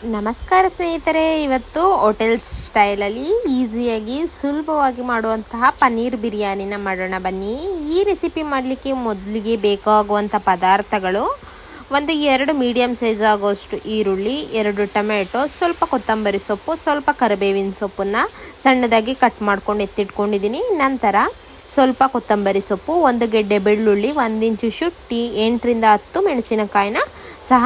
ನಮಸ್ಕಾರ ಸ್ನೇಹಿತರೆ, ಇವತ್ತು ಹೋಟೆಲ್ ಸ್ಟೈಲಲ್ಲಿ ಈಸಿಯಾಗಿ ಸುಲಭವಾಗಿ ಮಾಡುವಂತಹ ಪನ್ನೀರ್ ಬಿರಿಯಾನಿನ ಮಾಡೋಣ ಬನ್ನಿ. ಈ ರೆಸಿಪಿ ಮಾಡಲಿಕ್ಕೆ ಮೊದಲಿಗೆ ಬೇಕಾಗುವಂಥ ಪದಾರ್ಥಗಳು: ಒಂದು 2 ಮೀಡಿಯಂ ಸೈಜ್ ಆಗೋಷ್ಟು ಈರುಳ್ಳಿ, 2 ಟೊಮೆಟೊ, ಸ್ವಲ್ಪ ಕೊತ್ತಂಬರಿ ಸೊಪ್ಪು, ಸ್ವಲ್ಪ ಕರಿಬೇವಿನ ಸೊಪ್ಪನ್ನು ಸಣ್ಣದಾಗಿ ಕಟ್ ಮಾಡ್ಕೊಂಡು ಎತ್ತಿಟ್ಕೊಂಡಿದ್ದೀನಿ. ನಂತರ ಸ್ವಲ್ಪ ಕೊತ್ತಂಬರಿ ಸೊಪ್ಪು, 1 ಗೆಡ್ಡೆ ಬೆಳ್ಳುಳ್ಳಿ, 1 ಇಂಚು ಶುಂಠಿ, 8 ರಿಂದ 10 ಮೆಣಸಿನಕಾಯಿನ ಸಹ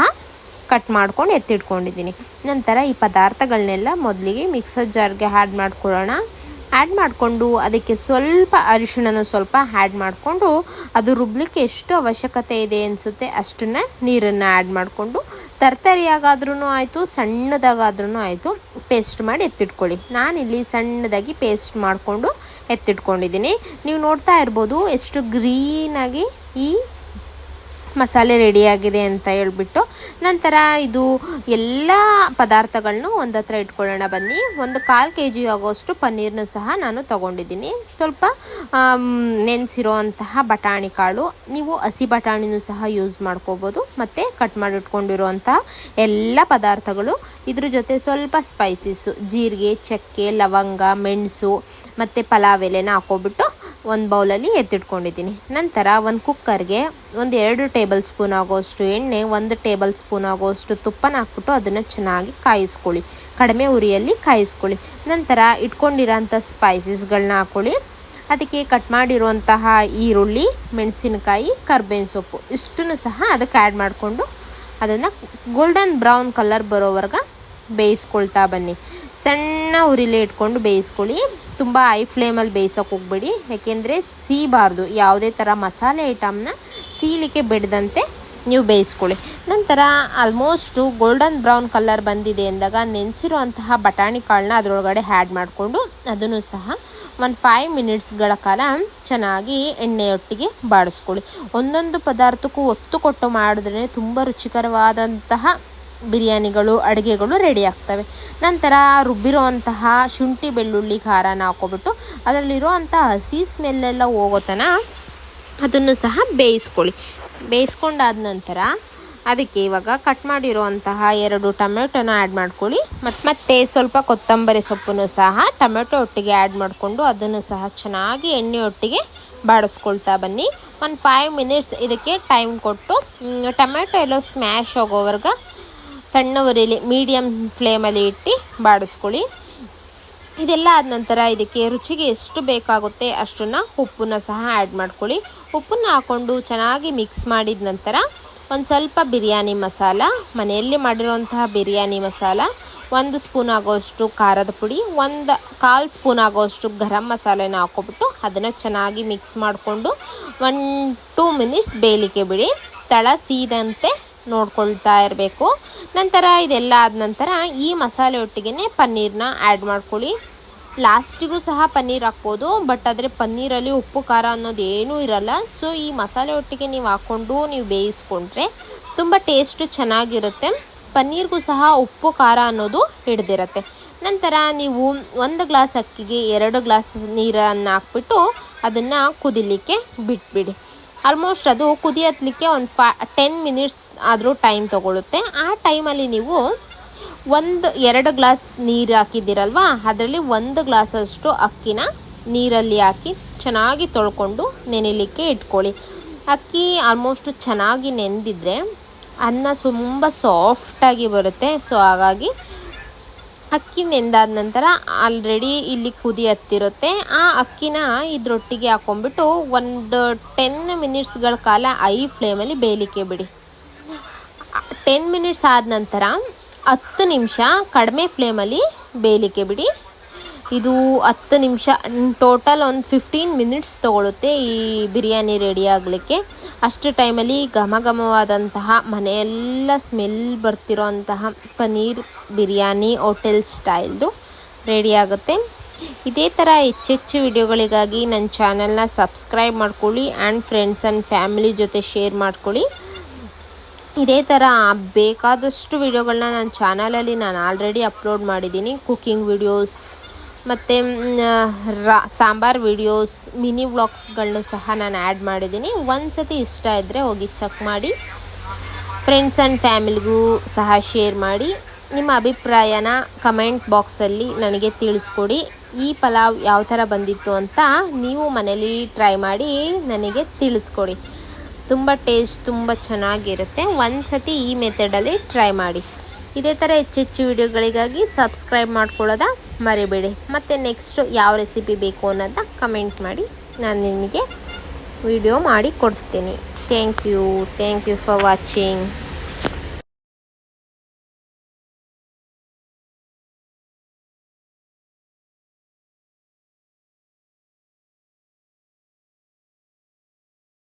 ಕಟ್ ಮಾಡ್ಕೊಂಡು ಎತ್ತಿಟ್ಕೊಂಡಿದ್ದೀನಿ. ನಂತರ ಈ ಪದಾರ್ಥಗಳನ್ನೆಲ್ಲ ಮೊದಲಿಗೆ ಮಿಕ್ಸರ್ ಜಾರ್ಗೆ ಆ್ಯಡ್ ಮಾಡ್ಕೊಳ್ಳೋಣ. ಆ್ಯಡ್ ಮಾಡಿಕೊಂಡು ಅದಕ್ಕೆ ಸ್ವಲ್ಪ ಅರಿಶಿಣನ ಸ್ವಲ್ಪ ಆ್ಯಡ್ ಮಾಡಿಕೊಂಡು ಅದು ರುಬ್ಲಿಕ್ಕೆ ಎಷ್ಟು ಅವಶ್ಯಕತೆ ಇದೆ ಅನಿಸುತ್ತೆ ಅಷ್ಟನ್ನು ನೀರನ್ನು ಆ್ಯಡ್ ಮಾಡಿಕೊಂಡು ತರ್ತರಿಯಾಗಾದ್ರೂ ಆಯಿತು, ಸಣ್ಣದಾಗಾದ್ರೂ ಆಯಿತು, ಪೇಸ್ಟ್ ಮಾಡಿ ಎತ್ತಿಟ್ಕೊಳ್ಳಿ. ನಾನಿಲ್ಲಿ ಸಣ್ಣದಾಗಿ ಪೇಸ್ಟ್ ಮಾಡಿಕೊಂಡು ಎತ್ತಿಟ್ಕೊಂಡಿದ್ದೀನಿ. ನೀವು ನೋಡ್ತಾ ಇರ್ಬೋದು ಎಷ್ಟು ಗ್ರೀನಾಗಿ ಈ ಮಸಾಲೆ ರೆಡಿಯಾಗಿದೆ ಅಂತ ಹೇಳ್ಬಿಟ್ಟು. ನಂತರ ಇದು ಎಲ್ಲ ಪದಾರ್ಥಗಳನ್ನೂ ಒಂದು ಹತ್ರ ಇಟ್ಕೊಳ್ಳೋಣ ಬನ್ನಿ. ಒಂದು 1/4 kg ಆಗೋಷ್ಟು ಪನ್ನೀರ್ನ ಸಹ ನಾನು ತೊಗೊಂಡಿದ್ದೀನಿ. ಸ್ವಲ್ಪ ನೆನೆಸಿರೋಂತಹ ಬಟಾಣಿ ಕಾಳು, ನೀವು ಹಸಿ ಬಟಾಣಿನೂ ಸಹ ಯೂಸ್ ಮಾಡ್ಕೋಬೋದು. ಮತ್ತು ಕಟ್ ಮಾಡಿ ಇಟ್ಕೊಂಡಿರುವಂತಹ ಎಲ್ಲ ಪದಾರ್ಥಗಳು, ಇದ್ರ ಜೊತೆ ಸ್ವಲ್ಪ ಸ್ಪೈಸಸ್ಸು, ಜೀರಿಗೆ, ಚಕ್ಕೆ, ಲವಂಗ, ಮೆಣಸು ಮತ್ತು ಪಲಾವ್ ಎಲೆನ ಹಾಕೋಬಿಟ್ಟು ಒಂದು ಬೌಲಲ್ಲಿ ಎತ್ತಿಟ್ಕೊಂಡಿದ್ದೀನಿ. ನಂತರ ಒಂದು ಕುಕ್ಕರ್ಗೆ 2 ಟೇಬಲ್ ಸ್ಪೂನ್ ಆಗೋಷ್ಟು ಎಣ್ಣೆ, 1 ಟೇಬಲ್ ಸ್ಪೂನ್ ಆಗೋಷ್ಟು ತುಪ್ಪನ ಹಾಕ್ಬಿಟ್ಟು ಅದನ್ನು ಚೆನ್ನಾಗಿ ಕಾಯಿಸ್ಕೊಳ್ಳಿ. ಕಡಿಮೆ ಉರಿಯಲ್ಲಿ ಕಾಯಿಸ್ಕೊಳ್ಳಿ. ನಂತರ ಇಟ್ಕೊಂಡಿರೋಂಥ ಸ್ಪೈಸಸ್ಗಳನ್ನ ಹಾಕ್ಕೊಳ್ಳಿ. ಅದಕ್ಕೆ ಕಟ್ ಮಾಡಿರುವಂತಹ ಈರುಳ್ಳಿ, ಮೆಣಸಿನಕಾಯಿ, ಕರಿಬೇವಿನ ಸೊಪ್ಪು ಇಷ್ಟನ್ನು ಸಹ ಅದಕ್ಕೆ ಆ್ಯಡ್ ಮಾಡಿಕೊಂಡು ಅದನ್ನು ಗೋಲ್ಡನ್ ಬ್ರೌನ್ ಕಲರ್ ಬರೋವರೆಗೆ ಬೇಯಿಸ್ಕೊಳ್ತಾ ಬನ್ನಿ. ಸಣ್ಣ ಉರಿಲೇ ಇಟ್ಕೊಂಡು ಬೇಯಿಸ್ಕೊಳ್ಳಿ. ತುಂಬ ಹೈ ಫ್ಲೇಮಲ್ಲಿ ಬೇಯಿಸೋಕೆ ಹೋಗ್ಬೇಡಿ, ಯಾಕೆಂದರೆ ಸೀಬಾರ್ದು. ಯಾವುದೇ ಥರ ಮಸಾಲೆ ಐಟಮ್ನ ಸೀಲಿಕ್ಕೆ ಬಿಡದಂತೆ ನೀವು ಬೇಯಿಸ್ಕೊಳ್ಳಿ. ನಂತರ ಆಲ್ಮೋಸ್ಟು ಗೋಲ್ಡನ್ ಬ್ರೌನ್ ಕಲರ್ ಬಂದಿದೆ ಅಂದಾಗ ನೆನೆಸಿರುವಂತಹ ಬಟಾಣಿ ಕಾಳನ್ನ ಅದರೊಳಗಡೆ ಆ್ಯಡ್ ಮಾಡಿಕೊಂಡು ಅದನ್ನು ಸಹ ಒಂದು 5 ಮಿನಿಟ್ಸ್ಗಳ ಕಾಲ ಚೆನ್ನಾಗಿ ಎಣ್ಣೆಯೊಟ್ಟಿಗೆ ಬಾಡಿಸ್ಕೊಳ್ಳಿ. ಒಂದೊಂದು ಪದಾರ್ಥಕ್ಕೂ ಒತ್ತು ಕೊಟ್ಟು ಮಾಡಿದ್ರೆ ತುಂಬ ರುಚಿಕರವಾದಂತಹ ಬಿರಿಯಾನಿಗಳು, ಅಡುಗೆಗಳು ರೆಡಿ ಆಗ್ತವೆ. ನಂತರ ರುಬ್ಬಿರುವಂತಹ ಶುಂಠಿ ಬೆಳ್ಳುಳ್ಳಿ ಖಾರನ ಹಾಕ್ಕೊಬಿಟ್ಟು ಅದರಲ್ಲಿರುವಂಥ ಹಸಿ ಸ್ಮೆಲ್ಲೆಲ್ಲ ಹೋಗೋ ತನಕ ಅದನ್ನು ಸಹ ಬೇಯಿಸ್ಕೊಳ್ಳಿ. ಬೇಯಿಸ್ಕೊಂಡಾದ ನಂತರ ಅದಕ್ಕೆ ಇವಾಗ ಕಟ್ ಮಾಡಿರುವಂತಹ 2 ಟೊಮೆಟೊನ ಆ್ಯಡ್ ಮಾಡ್ಕೊಳ್ಳಿ. ಮತ್ತು ಸ್ವಲ್ಪ ಕೊತ್ತಂಬರಿ ಸೊಪ್ಪನ್ನು ಸಹ ಟೊಮೆಟೊ ಒಟ್ಟಿಗೆ ಆ್ಯಡ್ ಮಾಡಿಕೊಂಡು ಅದನ್ನು ಸಹ ಚೆನ್ನಾಗಿ ಎಣ್ಣೆ ಒಟ್ಟಿಗೆ ಬಾಡಿಸ್ಕೊಳ್ತಾ ಬನ್ನಿ. ಒಂದು 5 ಮಿನಿಟ್ಸ್ ಇದಕ್ಕೆ ಟೈಮ್ ಕೊಟ್ಟು ಟೊಮೆಟೊ ಎಲ್ಲ ಸ್ಮ್ಯಾಶ್ ಆಗೋವರೆಗೆ ಸಣ್ಣ ಉರಿಲಿ ಮೀಡಿಯಮ್ ಫ್ಲೇಮಲ್ಲಿ ಇಟ್ಟು ಬಾಡಿಸ್ಕೊಳ್ಳಿ. ಇದೆಲ್ಲ ಆದ ನಂತರ ಇದಕ್ಕೆ ರುಚಿಗೆ ಎಷ್ಟು ಬೇಕಾಗುತ್ತೆ ಅಷ್ಟನ್ನು ಉಪ್ಪನ್ನ ಸಹ ಆ್ಯಡ್ ಮಾಡ್ಕೊಳ್ಳಿ. ಉಪ್ಪನ್ನ ಹಾಕ್ಕೊಂಡು ಚೆನ್ನಾಗಿ ಮಿಕ್ಸ್ ಮಾಡಿದ ನಂತರ ಒಂದು ಸ್ವಲ್ಪ ಬಿರಿಯಾನಿ ಮಸಾಲ, ಮನೆಯಲ್ಲಿ ಮಾಡಿರುವಂತಹ ಬಿರಿಯಾನಿ ಮಸಾಲ, 1 ಸ್ಪೂನ್ ಆಗೋಷ್ಟು ಖಾರದ ಪುಡಿ, 1/4 ಸ್ಪೂನ್ ಆಗೋಷ್ಟು ಗರಂ ಮಸಾಲೆನ ಹಾಕ್ಕೊಬಿಟ್ಟು ಅದನ್ನು ಚೆನ್ನಾಗಿ ಮಿಕ್ಸ್ ಮಾಡಿಕೊಂಡು 1-2 ಮಿನಿಟ್ಸ್ ಬೇಯಲಿಕ್ಕೆ ಬಿಡಿ. ತಳ ಸೀದಂತೆ ನೋಡ್ಕೊಳ್ತಾ ಇರಬೇಕು. ನಂತರ ಇದೆಲ್ಲ ಆದ ನಂತರ ಈ ಮಸಾಲೆ ಒಟ್ಟಿಗೆ ಪನ್ನೀರನ್ನ ಆ್ಯಡ್ ಮಾಡ್ಕೊಳ್ಳಿ. ಲಾಸ್ಟಿಗೂ ಸಹ ಪನ್ನೀರ್ ಹಾಕ್ಬೋದು, ಬಟ್ ಆದರೆ ಪನ್ನೀರಲ್ಲಿ ಉಪ್ಪು ಖಾರ ಅನ್ನೋದು ಏನೂ ಇರಲ್ಲ. ಸೊ ಈ ಮಸಾಲೆ ಒಟ್ಟಿಗೆ ನೀವು ಹಾಕ್ಕೊಂಡು ನೀವು ಬೇಯಿಸ್ಕೊಂಡ್ರೆ ತುಂಬ ಟೇಸ್ಟು ಚೆನ್ನಾಗಿರುತ್ತೆ. ಪನ್ನೀರ್ಗೂ ಸಹ ಉಪ್ಪು ಖಾರ ಅನ್ನೋದು ಹಿಡ್ದಿರುತ್ತೆ. ನಂತರ ನೀವು 1 ಗ್ಲಾಸ್ ಅಕ್ಕಿಗೆ 2 ಗ್ಲಾಸ್ ನೀರನ್ನು ಹಾಕ್ಬಿಟ್ಟು ಅದನ್ನು ಕುದಿಲಿಕ್ಕೆ ಬಿಟ್ಬಿಡಿ. ಆಲ್ಮೋಸ್ಟ್ ಅದು ಕುದಿಯತ್ಲಿಕ್ಕೆ ಒಂದು 10 ಮಿನಿಟ್ಸ್ ಆದರೂ ಟೈಮ್ ತೊಗೊಳುತ್ತೆ. ಆ ಟೈಮಲ್ಲಿ ನೀವು 2 ಗ್ಲಾಸ್ ನೀರು ಹಾಕಿದ್ದೀರಲ್ವ, ಅದರಲ್ಲಿ 1 ಗ್ಲಾಸಷ್ಟು ಅಕ್ಕಿನ ನೀರಲ್ಲಿ ಹಾಕಿ ಚೆನ್ನಾಗಿ ತೊಳ್ಕೊಂಡು ನೆನೆಯಲಿಕ್ಕೆ ಇಟ್ಕೊಳ್ಳಿ. ಅಕ್ಕಿ ಆಲ್ಮೋಸ್ಟು ಚೆನ್ನಾಗಿ ನೆನೆದಿದ್ರೆ ಅನ್ನ ತುಂಬ ಸಾಫ್ಟಾಗಿ ಬರುತ್ತೆ. ಸೊ ಹಾಗಾಗಿ ಅಕ್ಕಿ ನೆಂದಾದ ನಂತರ ಆಲ್ರೆಡಿ ಇಲ್ಲಿ ಕುದಿ ಹತ್ತಿರುತ್ತೆ. ಆ ಅಕ್ಕಿನ ಇದರೊಟ್ಟಿಗೆ ಹಾಕ್ಕೊಂಡ್ಬಿಟ್ಟು ಒಂದು 10 ಮಿನಿಟ್ಸ್ಗಳ ಕಾಲ ಹೈ ಫ್ಲೇಮಲ್ಲಿ ಬೇಯಲಿಕ್ಕೆ ಬಿಡಿ. 10 ಮಿನಿಟ್ಸ್ ಆದ ನಂತರ 10 ನಿಮಿಷ ಕಡಿಮೆ ಫ್ಲೇಮಲ್ಲಿ ಬೇಯಲಿಕ್ಕೆ ಬಿಡಿ. ಇದು 10 ನಿಮಿಷ ಟೋಟಲ್ ಒಂದು 15 ಮಿನಿಟ್ಸ್ ತೊಗೊಳುತ್ತೆ ಈ ಬಿರಿಯಾನಿ ರೆಡಿ ಆಗಲಿಕ್ಕೆ. ಅಷ್ಟು ಟೈಮಲ್ಲಿ ಘಮಘಮವಾದಂತಹ ಮನೆಯೆಲ್ಲ ಸ್ಮೆಲ್ ಬರ್ತಿರೋಂತಹ ಪನ್ನೀರ್ ಬಿರಿಯಾನಿ ಹೋಟೆಲ್ ಸ್ಟೈಲ್ದು ರೆಡಿ ಆಗುತ್ತೆ. ಇದೇ ಥರ ಹೆಚ್ಚೆಚ್ಚು ವಿಡಿಯೋಗಳಿಗಾಗಿ ನನ್ನ ಚಾನಲ್ನ ಸಬ್ಸ್ಕ್ರೈಬ್ ಮಾಡ್ಕೊಳ್ಳಿ ಆ್ಯಂಡ್ ಫ್ರೆಂಡ್ಸ್ ಆ್ಯಂಡ್ ಫ್ಯಾಮಿಲಿ ಜೊತೆ ಶೇರ್ ಮಾಡ್ಕೊಳ್ಳಿ. ಇದೇ ಥರ ಬೇಕಾದಷ್ಟು ವಿಡಿಯೋಗಳನ್ನ ನನ್ನ ಚಾನಲಲ್ಲಿ ನಾನು ಆಲ್ರೆಡಿ ಅಪ್ಲೋಡ್ ಮಾಡಿದ್ದೀನಿ. ಕುಕ್ಕಿಂಗ್ ವಿಡಿಯೋಸ್ ಮತ್ತು ಸಾಂಬಾರ್ ವಿಡಿಯೋಸ್, ಮಿನಿ ವ್ಲಾಗ್ಸ್ಗಳನ್ನ ಸಹ ನಾನು ಆ್ಯಡ್ ಮಾಡಿದ್ದೀನಿ. ಒಂದು ಸತಿ ಇಷ್ಟ ಇದ್ದರೆ ಹೋಗಿ ಚೆಕ್ ಮಾಡಿ. ಫ್ರೆಂಡ್ಸ್ ಆ್ಯಂಡ್ ಫ್ಯಾಮಿಲಿಗೂ ಸಹ ಶೇರ್ ಮಾಡಿ. ನಿಮ್ಮ ಅಭಿಪ್ರಾಯನ ಕಮೆಂಟ್ ಬಾಕ್ಸಲ್ಲಿ ನನಗೆ ತಿಳಿಸ್ಕೊಡಿ. ಈ ಪಲಾವ್ ಯಾವ ಥರ ಬಂದಿತ್ತು ಅಂತ ನೀವು ಮನೇಲಿ ಟ್ರೈ ಮಾಡಿ ನನಗೆ ತಿಳಿಸ್ಕೊಡಿ. ತುಂಬ ಟೇಸ್ಟ್ ತುಂಬ ಚೆನ್ನಾಗಿರುತ್ತೆ. ಒಂದು ಸತಿ ಈ ಮೆಥಡಲ್ಲಿ ಟ್ರೈ ಮಾಡಿ. ಇದೇ ಥರ ಹೆಚ್ಚೆಚ್ಚು ವಿಡಿಯೋಗಳಿಗಾಗಿ ಸಬ್ಸ್ಕ್ರೈಬ್ ಮಾಡ್ಕೊಳ್ಳೋದ ಮರಿಬೇಡಿ. ಮತ್ತು ನೆಕ್ಸ್ಟು ಯಾವ ರೆಸಿಪಿ ಬೇಕು ಅನ್ನೋದನ್ನ ಕಮೆಂಟ್ ಮಾಡಿ, ನಾನು ನಿಮಗೆ ವಿಡಿಯೋ ಮಾಡಿ ಕೊಡ್ತೀನಿ. Thank you for watching.